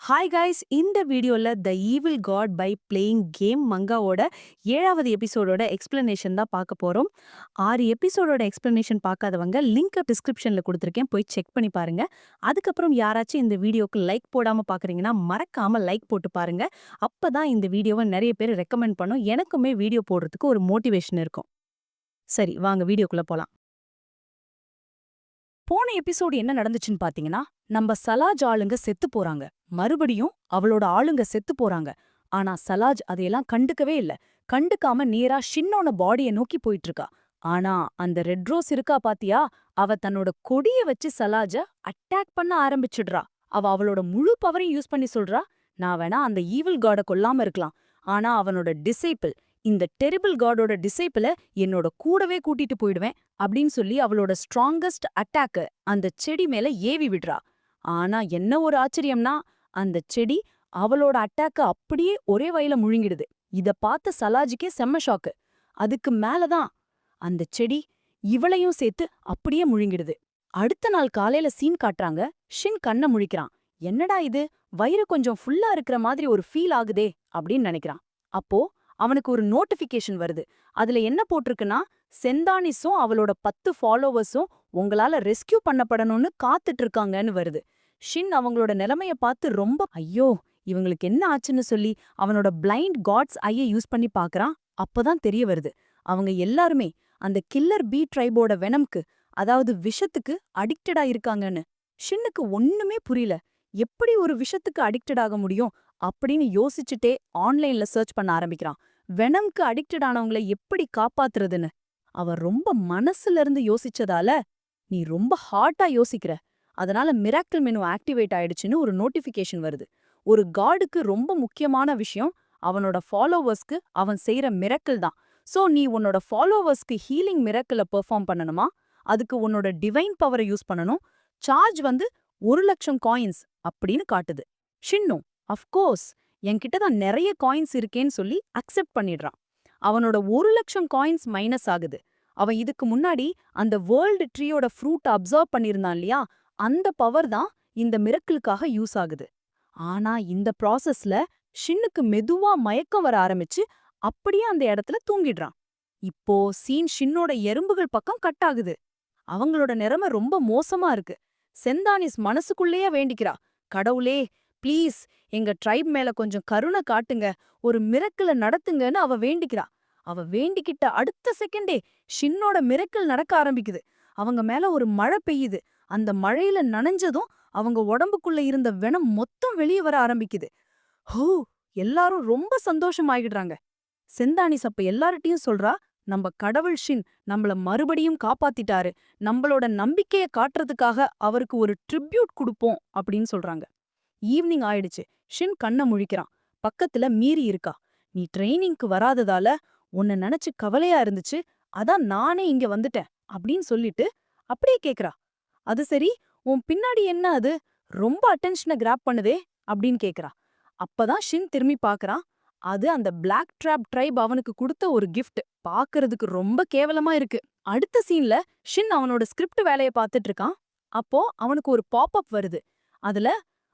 Hi guys, இந்த வீடியோல the evil god by playing game மங்காவோட 7வது எபிசோடோட எக்ஸ்பிளனேஷன் தான் பார்க்க போறோம். 6 எபிசோடோட எக்ஸ்பிளனேஷன் பார்க்காதவங்க லிங்க் டிஸ்கிரிப்ஷன்ல கொடுத்துருக்கேன், போய் செக் பண்ணி பாருங்க. அதுக்கப்புறம் யாராச்சும் இந்த வீடியோக்கு லைக் போடாம பார்க்குறீங்கன்னா மறக்காம லைக் போட்டு பாருங்க. அப்பதான் இந்த வீடியோவை நிறைய பேர் ரெக்கமெண்ட் பண்ணும், எனக்குமே வீடியோ போடுறதுக்கு ஒரு மோட்டிவேஷன் இருக்கும். சரி, வாங்க வீடியோக்குள்ள போலாம். போன எபிசோடு என்ன நடந்துச்சுன்னு பாத்தீங்கன்னா, நம்ம சலாஜ் ஆளுங்க செத்து போறாங்க. மறுபடியும் அவளோட ஆளுங்க செத்து போறாங்க. ஆனா சலாஜ் அதையெல்லாம் கண்டுக்கவே இல்ல. கண்டுக்காம நேரா ஷின்னோட பாடிய நோக்கி போயிட்டு இருக்கா. ஆனா அந்த ரெட் ரோஸ் இருக்கா பாத்தியா, அவ தன்னோட கொடிய வச்சு சலாஜ அட்டாக் பண்ண ஆரம்பிச்சிடுறா. அவ அவளோட முழு பவரையும் யூஸ் பண்ணி சொல்றா, நான் வேணா அந்த ஈவில் காட கொல்லாம இருக்கலாம், ஆனா அவனோட டிசைபிள், இந்த டெரிபிள் காடோட டிசைபிள என்னோட கூடவே கூட்டிட்டு போயிடுவேன் அப்படின்னு சொல்லி அவளோட ஸ்ட்ராங்கஸ்ட் அட்டாக்க அந்த செடி மேல ஏவி விடுறா. ஆனா என்ன ஒரு ஆச்சரியம்னா, அந்த செடி அவளோட அட்டாக்க அப்படியே ஒரே வயல முழுங்கிடுது. இத பார்த்த சலாஜிக்கே செம்ம ஷாக்கு. அதுக்கு மேலதான் அந்த செடி இவளையும் சேர்த்து அப்படியே முழுங்கிடுது. அடுத்த நாள் காலையில சீன் காட்டுறாங்க. ஷின் கண்ண முழிக்கிறான். என்னடா இது, வயிறு கொஞ்சம் ஃபுல்லா இருக்கிற மாதிரி ஒரு ஃபீல் ஆகுதே அப்படின்னு நினைக்கிறான். அப்போ அவனுக்கு ஒரு நோட்டிபிகேஷன் வருது. அதுல என்ன போட்டிருக்குன்னா, செந்தானிஸும் அவளோட 10 ஃபாலோவர்ஸும் உங்களால ரெஸ்கியூ பண்ணப்படணும்னு காத்துட்டு இருக்காங்கன்னு வருது. ஷின் அவங்களோட நிலைமைய பார்த்து ரொம்ப ஐயோ, இவங்களுக்கு என்ன ஆச்சுன்னு சொல்லி அவனோட பிளைண்ட் காட்ஸ் ஐய யூஸ் பண்ணி பார்க்கறான். அப்பதான் தெரிய வருது, அவங்க எல்லாருமே அந்த கில்லர் பீ ட்ரைபோட வெனம்க்கு, அதாவது விஷத்துக்கு அடிக்டடா இருக்காங்கன்னு. ஷின்னுக்கு ஒண்ணுமே புரியல. எப்படி ஒரு விஷத்துக்கு அடிக்டட் ஆக முடியும் அப்படின்னு யோசிச்சுட்டே ஆன்லைன்ல சர்ச் பண்ண ஆரம்பிக்கிறான். வெனம்க்கு அடிக்டட் ஆனவங்கள எப்படி காப்பாத்துறதுன்னு. அவன் ரொம்ப மனசுல இருந்து யோசிச்சதால, நீ ரொம்ப ஹார்ட்டா யோசிக்கிற, அதனால மிராக்கிள் மெனு ஆக்டிவேட் ஆயிடுச்சுன்னு ஒரு நோட்டிபிகேஷன் வருது. ஒரு காடுக்கு ரொம்ப முக்கியமான விஷயம் அவனோட ஃபாலோவர்ஸ்க்கு அவன் செய்யற மிராக்கிள் தான். சோ நீ உன்னோட ஃபாலோவர்ஸ்க்கு ஹீலிங் மிராக்கிள பெர்ஃபார்ம் பண்ணணுமா, அதுக்கு உன்னோட டிவைன் பவரை யூஸ் பண்ணணும். சார்ஜ் வந்து 1,00,000 காயின்ஸ் அப்படின்னு காட்டுது. ஷின்னும் அஃப்கோர்ஸ் என்கிட்ட தான் நிறைய காயின்ஸ் இருக்கேன்னு சொல்லி அக்செப்ட் பண்ணிடுறான். அவனோட 1,00,000 காயின்ஸ் மைனஸ் ஆகுது. அவன் இதுக்கு முன்னாடி அந்த வேர்ல்டு ட்ரீயோட ஃப்ரூட் அப்சர்வ் பண்ணியிருந்தான் இல்லையா, அந்த பவர் தான் இந்த மிரக்கிளுக்காக யூஸ் ஆகுது. ஆனா இந்த ப்ராசஸ்ல ஷின்னுக்கு மெதுவா மயக்கம் வர ஆரம்பிச்சு அப்படியே அந்த இடத்துல தூங்கிடுறான். இப்போ சீன் ஷின்னோட எறும்புகள் பக்கம் கட் ஆகுது. அவங்களோட நிலைமை ரொம்ப மோசமா இருக்கு. செந்தானிஸ் மனசுக்குள்ளேயே வேண்டிக்கிறா, கடவுளே ப்ளீஸ் எங்க ட்ரைப் மேல கொஞ்சம் கருணை காட்டுங்க, ஒரு மிரக்கிள நடத்துங்கன்னு அவ வேண்டிக்கிறா. அவ வேண்டிக்கிட்ட அடுத்த செகண்டே ஷின்னோட மிரக்கிள் நடக்க ஆரம்பிக்குது. அவங்க மேல ஒரு மழை பெய்யுது. அந்த மழையில நனைஞ்சதும் அவங்க உடம்புக்குள்ள இருந்த வெனம் மொத்தம் வெளியே வர ஆரம்பிக்குது. ஹூ, எல்லாரும் ரொம்ப சந்தோஷமாயிடுறாங்க. செந்தானிஸ் அப்ப எல்லார்ட்டையும் சொல்றா, நம்ம கடவுள் ஷின் நம்மள மறுபடியும் காப்பாத்திட்டாரு, நம்மளோட நம்பிக்கைய காட்டுறதுக்காக அவருக்கு ஒரு ட்ரிபியூட் கொடுப்போம் அப்படின்னு சொல்றாங்க. ஈவினிங் ஆயிடுச்சு. ஷின் கண்ண முழிக்கிறான். பக்கத்துல மீறி இருக்கா. நீ ட்ரெயினிங்க்கு வராததால உன்னை நினைச்சு கவலையா இருந்துச்சு, அதான் நானே இங்க வந்துட்டேன் அப்படின்னு சொல்லிட்டு அப்படியே கேக்குறா. அது சரி, உன் பின்னாடி என்ன அது, ரொம்ப அட்டென்ஷனை கிராப் பண்ணுதே அப்படின்னு கேக்குறா. அப்பதான் ஷின் திரும்பி பாக்குறான். அது அந்த பிளாக் ட்ராப் ட்ரைப் அவனுக்கு கொடுத்த ஒரு கிஃப்ட். பாக்குறதுக்கு ரொம்ப கேவலமா இருக்கு. அடுத்த சீன்ல ஷின் அவனோட ஸ்கிரிப்ட் வேலைய பார்த்துட்டு இருக்கான். அப்போ அவனுக்கு ஒரு பாப்அப் வருது. அதுல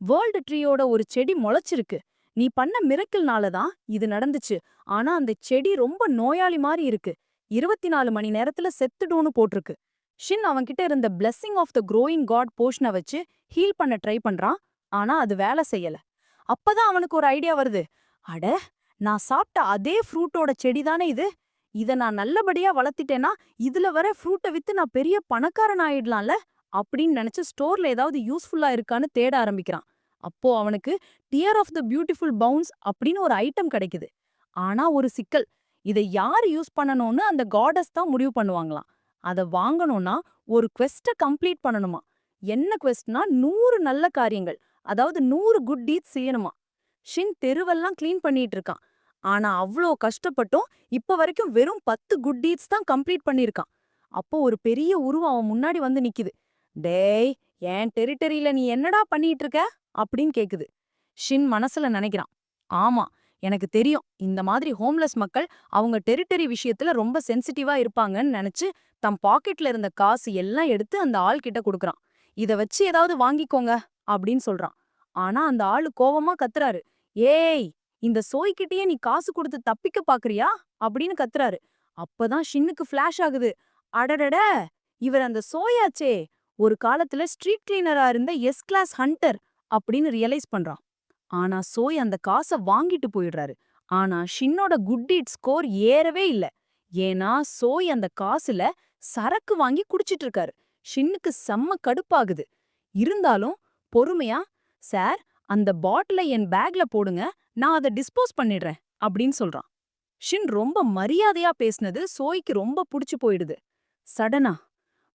வேர்ல்டு ட்ரீயோட ஒரு செடி முளைச்சிருக்கு. நீ பண்ண மிரக்கிள்னால தான் இது நடந்துச்சு. ஆனா அந்த செடி ரொம்ப நோயாளி மாதிரி இருக்கு. 24 மணி நேரத்துல செத்துடும்னு போட்டிருக்கு. ஷின் அவன்கிட்ட இருந்த blessing of the growing god போஷனை வச்சு ஹீல் பண்ண ட்ரை பண்றான். ஆனா அது வேலை செய்யல. அப்பதான் அவனுக்கு ஒரு ஐடியா வருது. அட, நான் சாப்பிட்ட அதே ஃப்ரூட்டோட செடி தானே இது. இத நான் நல்லபடியா வளர்த்திட்டேன்னா இதுல வர ஃப்ரூட்டை வித்து நான் பெரிய பணக்காரன் ஆயிடலாம்ல அப்படின்னு நினைச்சு ஸ்டோர்ல ஏதாவது யூஸ்ஃபுல்லா இருக்கான்னு தேட ஆரம்பிக்கிறான். அப்போ அவனுக்கு deer of the beautiful bounce அப்படின்னு ஒரு ஐட்டம் கிடைக்குது. ஆனா ஒரு சிக்கல், இதை யார் யூஸ் பண்ணணும்னு அந்த காடஸ் தான் முடிவு பண்ணுவாங்களாம். அத வாங்கணும்னா ஒரு குவெஸ்ட கம்ப்ளீட் பண்ணணுமா. என்ன குவெஸ்ட்னா 100 நல்ல காரியங்கள், அதாவது 100 குட் டீட்ஸ் செய்யணுமா. ஷின் தெருவெல்லாம் கிளீன் பண்ணிட்டு இருக்கான். ஆனா அவ்ளோ கஷ்டப்பட்டும் இப்ப வரைக்கும் வெறும் 10 குட் டீட்ஸ் தான் கம்ப்ளீட் பண்ணிருக்கான். அப்போ ஒரு பெரிய உருவம் அவன் முன்னாடி வந்து நிக்குது. டேய், என் டெரிட்டரியில நீ என்னடா பண்ணிட்டு இருக்க அப்படின்னு கேக்குது. ஷின் மனசுல நினைக்கிறான், ஆமா, எனக்கு தெரியும், இந்த மாதிரி ஹோம்லெஸ் மக்கள் அவங்க டெரிட்டரி விஷயத்துல ரொம்ப சென்சிட்டிவா இருப்பாங்கன்னு நினைச்சு தம் பாக்கெட்ல இருந்த காசு எல்லாம் எடுத்து அந்த ஆள் கிட்ட கொடுக்கறான். இத வச்சு ஏதாவது வாங்கிக்கோங்க அப்படின்னு சொல்றான். ஆனா அந்த ஆளு கோவமா கத்துறாரு. ஏய், இந்த சோய்கிட்டயே நீ காசு கொடுத்து தப்பிக்க பாக்குறியா அப்படின்னு கத்துறாரு. அப்பதான் ஷின்னுக்கு ஃபிளாஷ் ஆகுது. அடடட, இவர் அந்த சோயாச்சே, ஒரு காலத்துல ஸ்ட்ரீட் கிளீனரா இருந்த எஸ் கிளாஸ் ஹண்டர் அப்படின்னு ரியலைஸ் பண்றான். ஆனா சோய் அந்த காசை வாங்கிட்டு போயிடுறாரு. ஆனா ஷின்னோட குட் டீட் ஸ்கோர் ஏறவே இல்ல. ஏன்னா சோய் அந்த காசுல சரக்கு வாங்கி குடிச்சிட்டு இருக்காரு. ஷின்னுக்கு செம்ம கடுப்பாகுது. இருந்தாலும் பொறுமையா, சார், அந்த பாட்டில என் பேக்ல போடுங்க, நான் அதை டிஸ்போஸ் பண்ணிடுறேன் அப்படின்னு சொல்றான். ஷின் ரொம்ப மரியாதையா பேசினது சோய்க்கு ரொம்ப புடிச்சு போயிடுது. சடனா,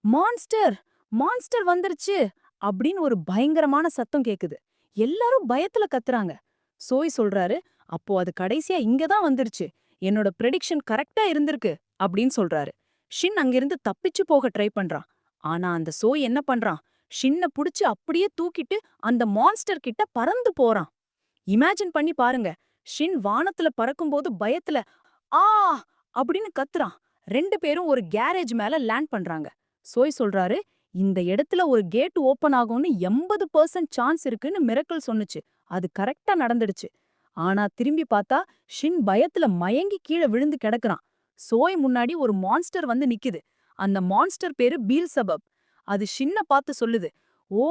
மான்ஸ்டர், மான்ஸ்டர் வந்துருச்சு அப்படின்னு ஒரு பயங்கரமான சத்தம் கேக்குது. எல்லாரும் பயத்துல கத்துறாங்க. சோய் சொல்றாரு, அப்போ அது கடைசியா இங்கதான் வந்துருச்சு. என்னோட ப்ரெடிக்ஷன் கரெக்டா இருந்திருக்கு அப்படின்னு சொல்றாரு. ஷின் அங்கிருந்து தப்பிச்சு போக ட்ரை பண்றான். ஆனா அந்த சோய் என்ன பண்றான்? ஷின்ன புடிச்சு அப்படியே தூக்கிட்டு அந்த மான்ஸ்டர் கிட்ட பறந்து போறான். இமேஜின் பண்ணி பாருங்க. ஷின் வானத்துல பறக்கும்போது பயத்துல ஆ அப்படின்னு கத்துறான். 2 பேரும் ஒரு கேரேஜ் மேல லேண்ட் பண்றாங்க. சோய் சொல்றாரு, இந்த இடத்துல ஒரு கேட் ஓபன் ஆகும்னு 80% சான்ஸ் இருக்குன்னு மிரக்கல் சொன்னுச்சு. அது கரெக்டா நடந்துடுச்சு. ஆனா திரும்பி பார்த்தா ஷின் பயத்துல மயங்கி கீழே விழுந்து கிடக்குறான். சோய் முன்னாடி ஒரு மான்ஸ்டர் வந்து நிக்குது. அந்த மான்ஸ்டர் பேரு பீல்சபப். அது ஷின்ன பார்த்து சொல்லுது, ஓ,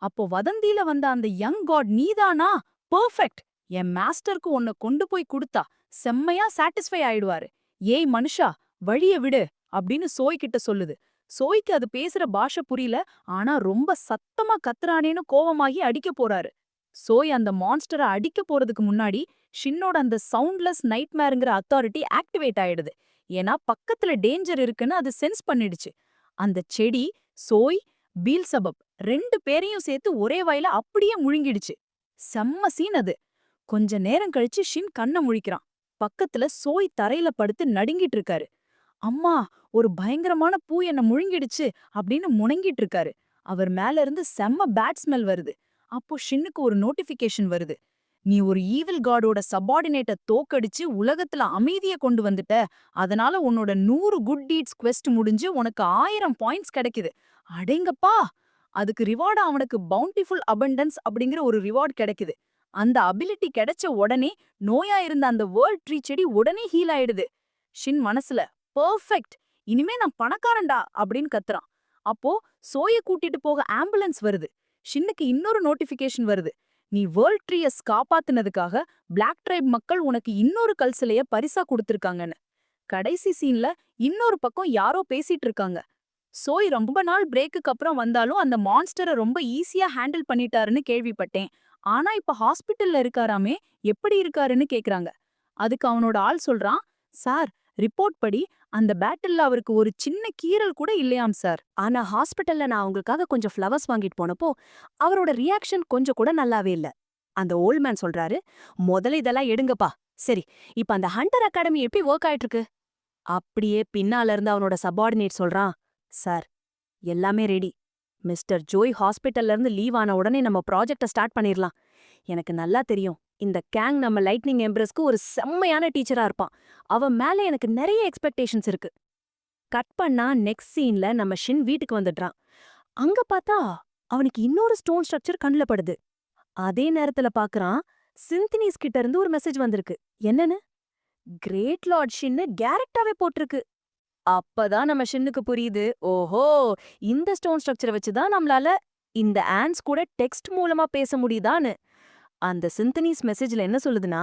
அப்போ வதந்தியில வந்த அந்த யங் காட் நீதானா? பெர்ஃபெக்ட். என் மாஸ்டருக்கு உன்னை கொண்டு போய் குடுத்தா செம்மையா சாட்டிஸ்ஃபை ஆயிடுவாரு. ஏய் மனுஷா, வழிய விடு அப்படின்னு சோய் கிட்ட சொல்லுது. சோய்க்கு அது பேசுற பாஷை புரியல. ஆனா ரொம்ப சத்தமா கத்துறானேன்னு கோவமாகி அடிக்க போறாரு. சோய் அந்த மான்ஸ்டரை அடிக்க போறதுக்கு முன்னாடி ஷின்னோட அந்த சவுண்ட்லெஸ் நைட்மேருங்கிற அத்தாரிட்டி ஆக்டிவேட் ஆயிடுது. ஏன்னா பக்கத்துல டேஞ்சர் இருக்குன்னு அது சென்ஸ் பண்ணிடுச்சு. அந்த செடி சோய், பீல்சபப் 2 பேரையும் சேர்த்து ஒரே வாயில அப்படியே முழுங்கிடுச்சு. செம்ம சீன் அது. கொஞ்ச நேரம் கழிச்சு ஷின் கண்ண முழிக்கிறான். பக்கத்துல சோய் தரையில படுத்து நடுங்கிட்டு இருக்காரு. அம்மா, ஒரு பயங்கரமான பூ என்ன முழுங்கிடுச்சு அப்படின்னு முணங்கிட்டு இருக்காரு. அவர் மேல இருந்து செம்ம பேட் ஸ்மெல் வருது. அப்போ ஷின்னுக்கு ஒரு நோட்டிபிகேஷன் வருது. நீ ஒரு ஈவில் காடோட சப்பார்டினேட்ட தோக்கடிச்சு உலகத்துல அமைதிய கொண்டு வந்துட்ட. அதனால உன்னோட 100 குட் டீட்ஸ் குவெஸ்ட் முடிஞ்சு உனக்கு 1000 பாயிண்ட்ஸ் கிடைக்குது. அடேங்கப்பா! அதுக்கு ரிவார்டா அவனுக்கு பவுண்டிஃபுல் அபண்டன்ஸ் அப்படிங்கிற ஒரு ரிவார்ட் கிடைக்குது. அந்த அபிலிட்டி கிடைச்ச உடனே நோயா இருந்த அந்த வேர்ல்ட் ட்ரீ செடி உடனே ஹீல் ஆயிடுது. ஷின் மனசுல, பெர்ஃபெக்ட், இனிமே நான் பணக்காரன்டா அப்படின்னு கத்துறான். அப்போ சோய கூட்டிட்டு போக ஆம்புலன்ஸ் வருது. ஷின்னுக்கு இன்னொரு நோட்டிபிகேஷன் வருது. நீ வேர்ல்ட் ட்ரீயஸ் காப்பாத்துனதுக்காக பிளாக் ட்ரைப் மக்கள் உனக்கு இன்னொரு கல் சிலைய பரிசா கொடுத்திருக்காங்கன்னு. கடைசி சீன்ல இன்னொரு பக்கம் யாரோ பேசிட்டு இருக்காங்க. சோய் ரொம்ப நாள் பிரேக்குக்கு அப்புறம் வந்தாலும் அந்த மான்ஸ்டரை ரொம்ப ஈஸியா ஹேண்டில் பண்ணிட்டாருன்னு கேள்விப்பட்டேன். ஆனா இப்ப ஹாஸ்பிட்டல்ல இருக்காராமே, எப்படி இருக்காருன்னு கேக்குறாங்க. அதுக்கு அவனோட ஆள் சொல்றான், சார், ரிப்போர்ட் படி அந்த பேட்டில்ல அவருக்கு ஒரு சின்ன கீறல் கூட இல்லையாம் சார். ஆனா ஹாஸ்பிட்டல்ல நான் அவங்களுக்காக கொஞ்சம் ஃப்ளவர்ஸ் வாங்கிட்டு போனப்போ அவரோட ரியாக்ஷன் கொஞ்சம் கூட நல்லாவே இல்ல. அந்த ஓல்ட் மேன் சொல்றாரு, முதல்ல இதெல்லாம் எடுங்கப்பா. சரி, இப்ப அந்த ஹண்டர் அகாடமி எப்படி ஒர்க் ஆயிட்டு இருக்கு? அப்படியே பின்னால இருந்து அவனோட சபார்டினேட் சொல்றான், சார், எல்லாமே ரெடி. மிஸ்டர் ஜோய் ஹாஸ்பிட்டல்ல இருந்து லீவ் ஆன உடனே நம்ம ப்ராஜெக்ட ஸ்டார்ட் பண்ணிரலாம். எனக்கு நல்லா தெரியும், இந்த கேங் நம்ம லைட்னிங் எம்ப்ரஸ்க்கு ஒரு செம்மையான டீச்சரா இருப்பான். அவன் மேல எனக்கு நிறைய எக்ஸ்பெக்டேஷன்ஸ் இருக்கு. கட் பண்ணா நெக்ஸ்ட் சீன்ல நம்ம ஷின் வீட்டுக்கு வந்துடுறான். அங்க பார்த்தா அவனுக்கு இன்னொரு ஸ்டோன் ஸ்ட்ரக்சர் கண்ணுல படுது. அதே நேரத்துல பாக்குறான், சிந்தினிஸ் கிட்ட இருந்து ஒரு மெசேஜ் வந்திருக்கு. என்னன்னு? கிரேட் லார்ட் ஷின்னு டைரக்டாவே போட்டிருக்கு. அப்பதான் நம்ம ஷின்னுக்கு புரியுது, ஓஹோ, இந்த ஸ்டோன் ஸ்ட்ரக்சரை வச்சுதான் நம்மளால இந்த ஆன்ஸ் கூட டெக்ஸ்ட் மூலமா பேச முடியுதான்னு. அந்த சிந்தனிஸ் மெசேஜ்ல என்ன சொல்லுதுன்னா,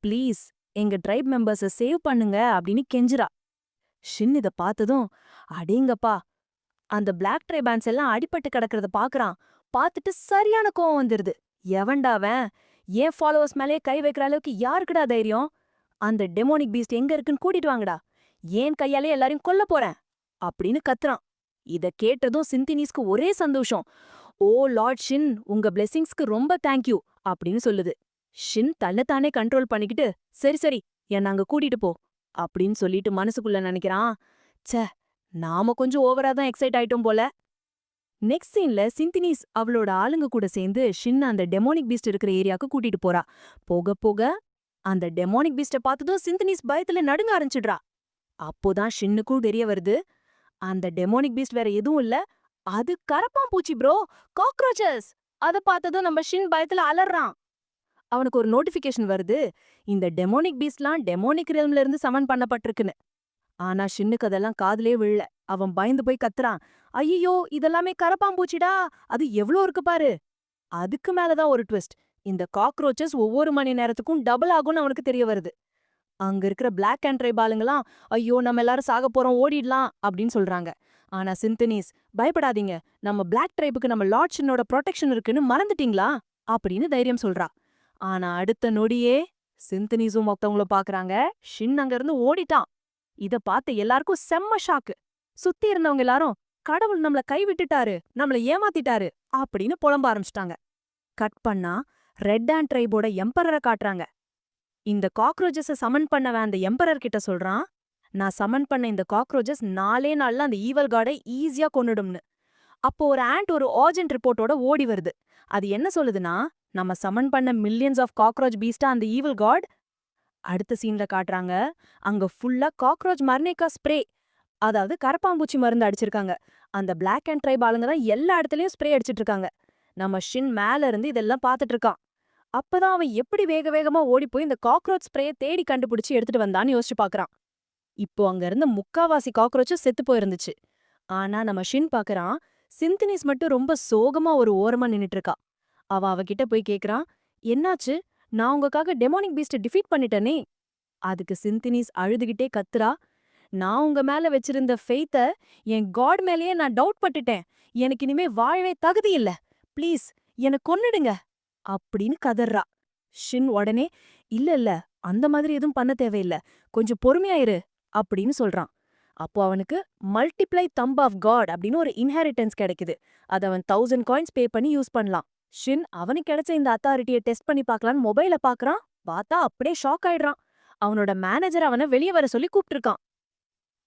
ப்ளீஸ் எங்க ட்ரைப் மெம்பர்ஸ சேவ் பண்ணுங்க அப்படின்னு கெஞ்சுறா. ஷின் இத பார்த்ததும், அடேங்கப்பா, அந்த பிளாக் ட்ரைப் ஆன்ஸ் எல்லாம் அடிபட்டு கிடக்கிறத பாக்குறான். பார்த்துட்டு சரியான கோவம் வந்துருது. எவன்டா அவன்? ஏன் ஃபாலோவர்ஸ் மேலே கை வைக்கிற அளவுக்கு யாருக்குடா தைரியம்? அந்த டெமோனிக் பீஸ்ட் எங்க இருக்குன்னு கூட்டிட்டு வாங்கடா. ஏன் கையாலே எல்லாரையும் கொல்ல போறேன் அப்படின்னு கத்துறான். இத கேட்டதும் சிந்தினிஸ்க்கு ஒரே சந்தோஷம். ஓ லார்ட் ஷின், உங்க பிளெஸிங்ஸ்க்கு ரொம்ப தேங்க்யூ அப்படின்னு சொல்லுது. ஷின் தன்னைத்தானே கண்ட்ரோல் பண்ணிக்கிட்டு, சரி சரி, என்ன அங்க கூட்டிட்டு போ அப்படின்னு சொல்லிட்டு மனசுக்குள்ள நினைக்கிறான், ச்சே, நாம கொஞ்சம் ஓவரா தான் எக்ஸைட் ஆயிட்டோம் போல. நெக்ஸ்ட் சீன்ல சிந்தினிஸ் அவளோட ஆளுங்க கூட சேர்ந்து ஷின் அந்த டெமோனிக் பீஸ்ட் இருக்கிற ஏரியாக்கு கூட்டிட்டு போறா. போக போக அந்த டெமோனிக் பீஸ்ட பார்த்ததும் சிந்தினிஸ் பயத்துல நடுங்க ஆரம்பிச்சிடுறா. அப்போதான் ஷின்னுக்கும் தெரிய வருது, அந்த டெமோனிக் பீஸ்ட் வேற எதுவும் இல்ல, அது கரப்பான் பூச்சி ப்ரோ, காக்ரோச்சஸ். அத பார்த்ததும் நம்ம ஷின் பயத்துல அலறான். அவனுக்கு ஒரு நோட்டிபிகேஷன் வருது. இந்த டெமோனிக் பீஸ்ட்லாம் டெமோனிக் ரெல்ம்ல இருந்து சமன் பண்ணப்பட்டிருக்குன்னு. ஆனா ஷின்னுக்கு அதெல்லாம் காதுலயே விழல. அவன் பயந்து போய் கத்துறான். ஐயோ இதெல்லாமே கரப்பாம்பூச்சிடா. அது எவ்ளோ இருக்கு பாரு. அதுக்கு மேலதான் ஒரு ட்விஸ்ட். இந்த காக்ரோச்சஸ் ஒவ்வொரு மணி நேரத்துக்கும் டபுள் ஆகும்னு அவனுக்கு தெரிய வருது. அங்க இருக்கிற பிளாக் அண்ட் ட்ரைப் ஆளுங்கலாம், ஐயோ நம்ம எல்லாரும் சாக போறோம் ஓடிடலாம் அப்படின்னு சொல்றாங்க. ஆனா சிந்தனீஸ், பயப்படாதீங்க, நம்ம பிளாக் ட்ரைபுக்கு நம்ம லார்ட் ஷின்னோட ப்ரொடெக்ஷன் இருக்குன்னு மறந்துட்டீங்களா அப்படின்னு தைரியம் சொல்றா. ஆனா அடுத்த நொடியே சிந்தனீஸும் மொத்தவங்கள பாக்குறாங்க. ஷின் அங்க இருந்து ஓடிட்டான். இத பார்த்த எல்லாருக்கும் செம்ம ஷாக்கு. சுத்தி இருந்தவங்க எல்லாரும், கடவுள் நம்மள கைவிட்டுட்டாரு, நம்மள ஏமாத்திட்டாரு அப்படின்னு புலம்ப ஆரம்பிச்சிட்டாங்க. கட் பண்ணா ரெட் அண்ட் ட்ரைபோட எம்பரரை காட்டுறாங்க. இந்த காக்ரோச்சஸ சமன் பண்ணவன் அந்த எம்பரர் கிட்ட சொல்றான், நான் சமன் பண்ண இந்த காக்ரோச்சஸ் 4 நாள்ல அந்த ஈவல் காடை ஈஸியா கொன்னுடும்னு. அப்போ ஒரு ஆண்ட் ஒரு அர்ஜென்ட் ரிப்போர்ட்டோட ஓடி வருது. அது என்ன சொல்லுதுன்னா, நம்ம சமன் பண்ண மில்லியன்ஸ் ஆஃப் காக்ரோச் பீஸ்டா அந்த ஈவல் காட். அடுத்த சீன்ல காட்டுறாங்க, அங்க ஃபுல்லா காக்ரோச் மர்னேக்கா ஸ்ப்ரே, அதாவது கரப்பாம்பூச்சி மருந்து அடிச்சிருக்காங்க. அந்த பிளாக் அண்ட் ட்ரைப் ஆளுங்க தான் எல்லா இடத்துலயும் ஸ்ப்ரே அடிச்சிட்டு இருக்காங்க. நம்ம ஷின் மேல இருந்து இதெல்லாம் பாத்துட்டு இருக்கான். அப்பதான் அவன் எப்படி வேக வேகமா ஓடிப்போய் இந்த காக்ரோச் ஸ்ப்ரேய தேடி கண்டுபிடிச்சு எடுத்துட்டு வந்தான்னு யோசிச்சு பாக்குறான். இப்போ அங்க இருந்த முக்காவாசி காக்ரோச்சும் செத்து போயிருந்துச்சு. ஆனா நம்ம ஷின் பாக்குறான், சிந்தனிஸ் மட்டும் ரொம்ப சோகமா ஒரு ஓரமா நின்னுட்டு இருக்கா. அவகிட்ட போய் கேக்குறான், என்னாச்சு? நான் உங்களுக்காக டெமோனிக் பீஸ்ட டிஃபீட் பண்ணிட்டேனே. அதுக்கு சிந்தனிஸ் அழுதுகிட்டே கத்துறா, நான் உங்க மேல வச்சிருந்த ஃபெய்த்த என் காட் மேலயே நான் டவுட் பட்டுட்டேன். எனக்கு இனிமே வாழவே தகுதி இல்ல. ப்ளீஸ் என்ன கொன்னுடுங்க அப்படின்னு கதறா. ஷின் உடனே, இல்ல இல்ல, அந்த மாதிரி எதுவும் பண்ண தேவையில்ல, கொஞ்சம் பொறுமையா இரு அப்படின்னு சொல்றான். அப்போ அவனுக்கு மல்டிப்ளை தம்ப் ஆஃப் காட் அப்படின்னு ஒரு இன்ஹெரிட்டன்ஸ் கிடைக்குது. அத அவன் 1000 காயின்ஸ் பே பண்ணி யூஸ் பண்ணலாம். ஷின் அவனுக்கு கிடைச்ச இந்த அத்தாரிட்டியை டெஸ்ட் பண்ணி பார்க்கலான்னு மொபைல பாக்குறான். பார்த்தா அப்படியே ஷாக் ஆயிடுறான். அவனோட மேனேஜர் அவனை வெளியே வர சொல்லி கூப்பிட்டிருக்கான்.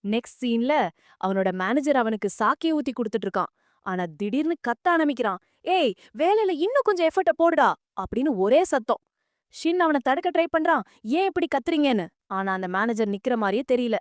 நெக்ஸ்ட் சீன்ல அவனோட மேனேஜர் அவனுக்கு சாக்கே ஊத்தி குடுத்துட்டு இருக்கான். ஆனா திடீர்னு கத்த ஆரம்பிக்கிறான். ஏய், வேலையில இன்னும் கொஞ்சம் எஃபர்ட்ட போடுடா அப்படின்னு ஒரே சத்தம். ஷின் அவனை தடுக்க ட்ரை பண்றான், ஏன் இப்படி கத்துறீங்கன்னு. ஆனா அந்த மேனேஜர் நிக்கிற மாதிரியே தெரியல.